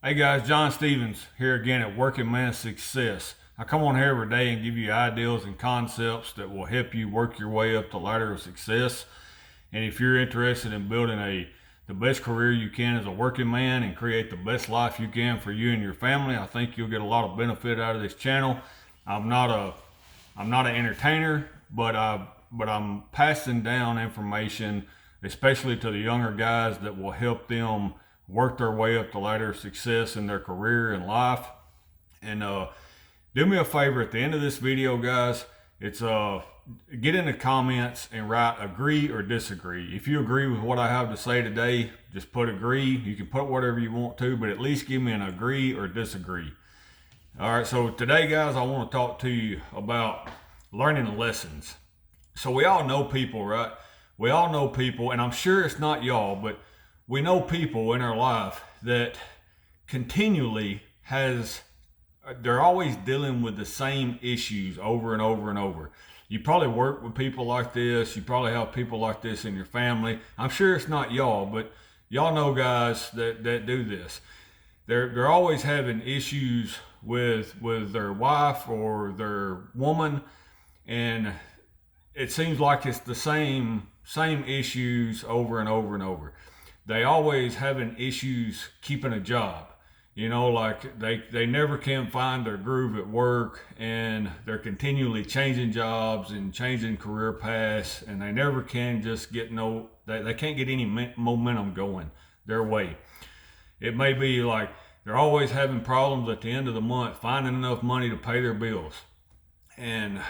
Hey guys, John Stevens here again at Working Man Success. I come on here every day and give you ideas and concepts that will help you work your way up the ladder of success. And if you're interested in building the best career you can as a working man and create the best life you can for you and your family, I think you'll get a lot of benefit out of this channel. I'm not a I'm not an entertainer, but I'm passing down information, especially to the younger guys, that will help them work their way up the ladder of success in their career and life. And do me a favor at the end of this video, guys. It's get in the comments and write agree or disagree. If you agree with what I have to say today, just put agree. You can put whatever you want to, but at least give me an agree or disagree. All right, so today, guys, I want to talk to you about learning lessons. So we all know people, right? We all know people, and I'm sure it's not y'all, but we know people in our life that continually they're always dealing with the same issues over and over and over. You probably work with people like this. You probably have people like this in your family. I'm sure it's not y'all, but y'all know guys that do this. They're always having issues with their wife or their woman, and it seems like it's the same issues over and over and over. They always having issues keeping a job. Like they never can find their groove at work, and they're continually changing jobs and changing career paths, and they never can just get they can't get any momentum going their way. It may be like they're always having problems at the end of the month finding enough money to pay their bills, and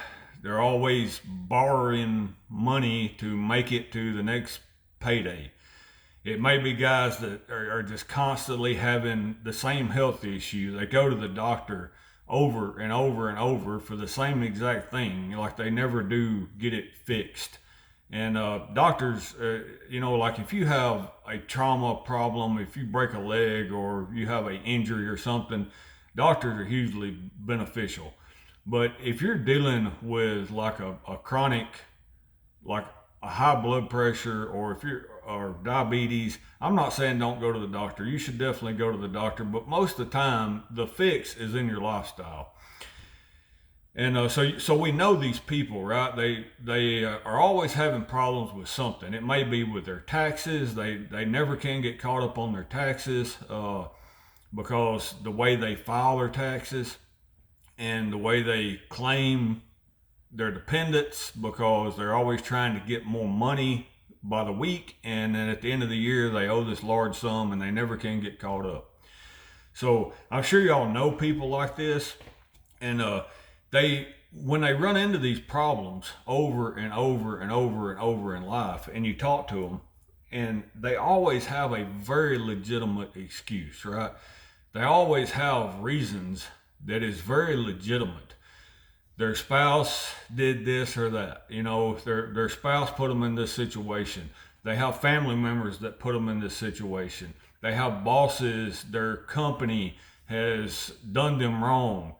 they're always borrowing money to make it to the next payday. It may be guys that are just constantly having the same health issue. They go to the doctor over and over and over for the same exact thing, like they never do get it fixed. And doctors, like if you have a trauma problem, if you break a leg or you have an injury or something, doctors are hugely beneficial. But if you're dealing with like a chronic, like a high blood pressure, or diabetes, I'm not saying don't go to the doctor. You should definitely go to the doctor, but most of the time the fix is in your lifestyle. And so we know these people, right? They are always having problems with something. It may be with their taxes. They never can get caught up on their taxes because the way they file their taxes and the way they claim their dependents, because they're always trying to get more money by the week, and then at the end of the year they owe this large sum and they never can get caught up. So I'm sure y'all know people like this, and when they run into these problems over and over and over and over in life, and you talk to them, and they always have a very legitimate excuse, right? They always have reasons that is very legitimate. Their spouse did this or that. Their spouse put them in this situation. They have family members that put them in this situation. They have bosses, their company has done them wrong.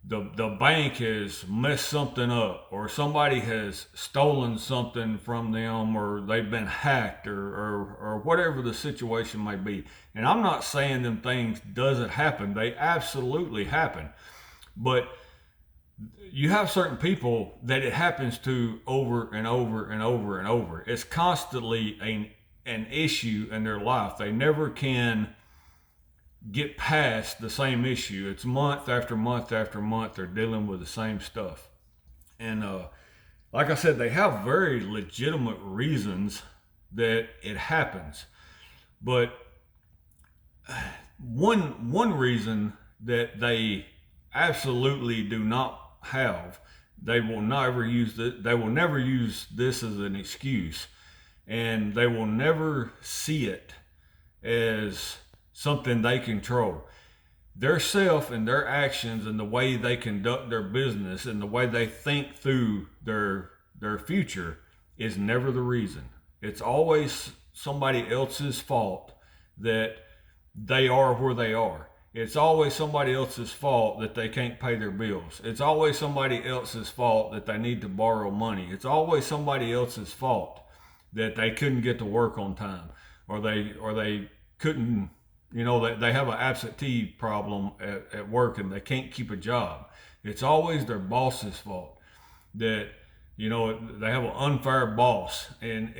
The bank has messed something up, or somebody has stolen something from them, or they've been hacked, or whatever the situation may be. And I'm not saying them things doesn't happen. They absolutely happen. But you have certain people that it happens to over and over and over and over. It's constantly an issue in their life. They never can get past the same issue. It's month after month after month they're dealing with the same stuff. And like I said, they have very legitimate reasons that it happens. But one reason that they absolutely do not have, they will never use this as an excuse, and they will never see it as something they control. Their self and their actions and the way they conduct their business and the way they think through their future is never the reason. It's always somebody else's fault that they are where they are. It's always somebody else's fault that they can't pay their bills. It's always somebody else's fault that they need to borrow money. It's always somebody else's fault that they couldn't get to work on time, or they couldn't they have an absentee problem at work and they can't keep a job. It's always their boss's fault that, they have an unfair boss, and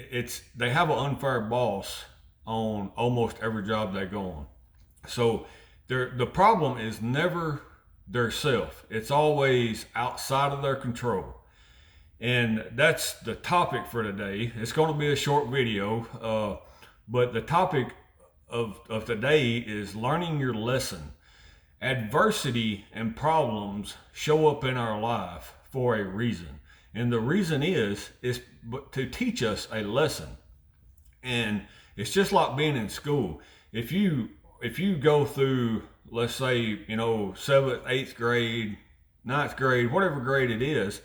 they have an unfair boss on almost every job they go on. So the problem is never their self. It's always outside of their control. And that's the topic for today. It's going to be a short video, but the topic of today is learning your lesson. Adversity and problems show up in our life for a reason. And the reason is to teach us a lesson. And it's just like being in school. If you go through, let's say, 7th, 8th grade, 9th grade, whatever grade it is,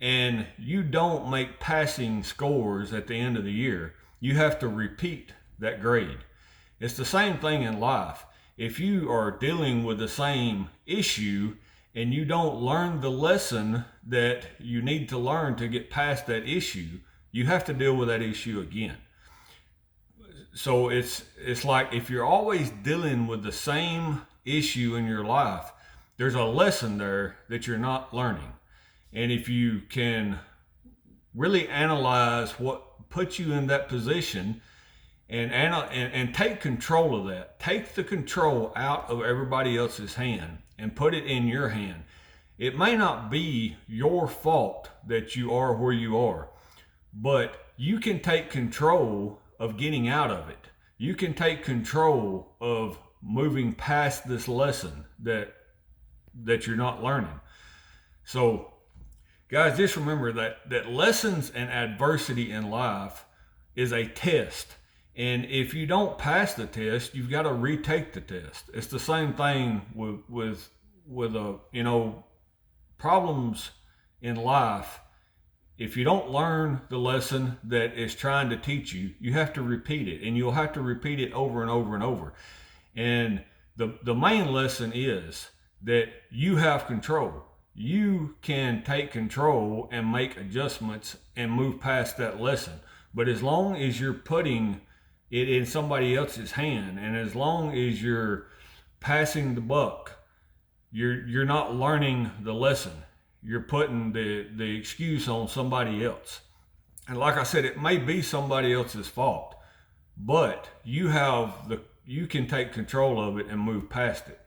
and you don't make passing scores at the end of the year, you have to repeat that grade. It's the same thing in life. If you are dealing with the same issue and you don't learn the lesson that you need to learn to get past that issue, you have to deal with that issue again. So it's like if you're always dealing with the same issue in your life, there's a lesson there that you're not learning. And if you can really analyze what puts you in that position and take control of that, take the control out of everybody else's hand and put it in your hand. It may not be your fault that you are where you are, but you can take control of getting out of it. You can take control of moving past this lesson that you're not learning. So guys, just remember that lessons and adversity in life is a test. And if you don't pass the test, you've got to retake the test. It's the same thing with problems in life. If you don't learn the lesson that is trying to teach you, you have to repeat it, and you'll have to repeat it over and over and over. And the main lesson is that you have control. You can take control and make adjustments and move past that lesson. But as long as you're putting it in somebody else's hand, and as long as you're passing the buck, you're not learning the lesson. You're putting the excuse on somebody else. And like I said, it may be somebody else's fault, but you can take control of it and move past it.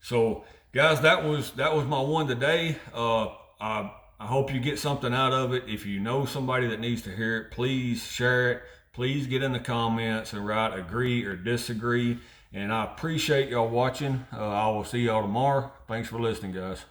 So guys, that was my one today. I hope you get something out of it. If you know somebody that needs to hear it, please share it. Please get in the comments and write agree or disagree. And I appreciate y'all watching. I will see y'all tomorrow. Thanks for listening, guys.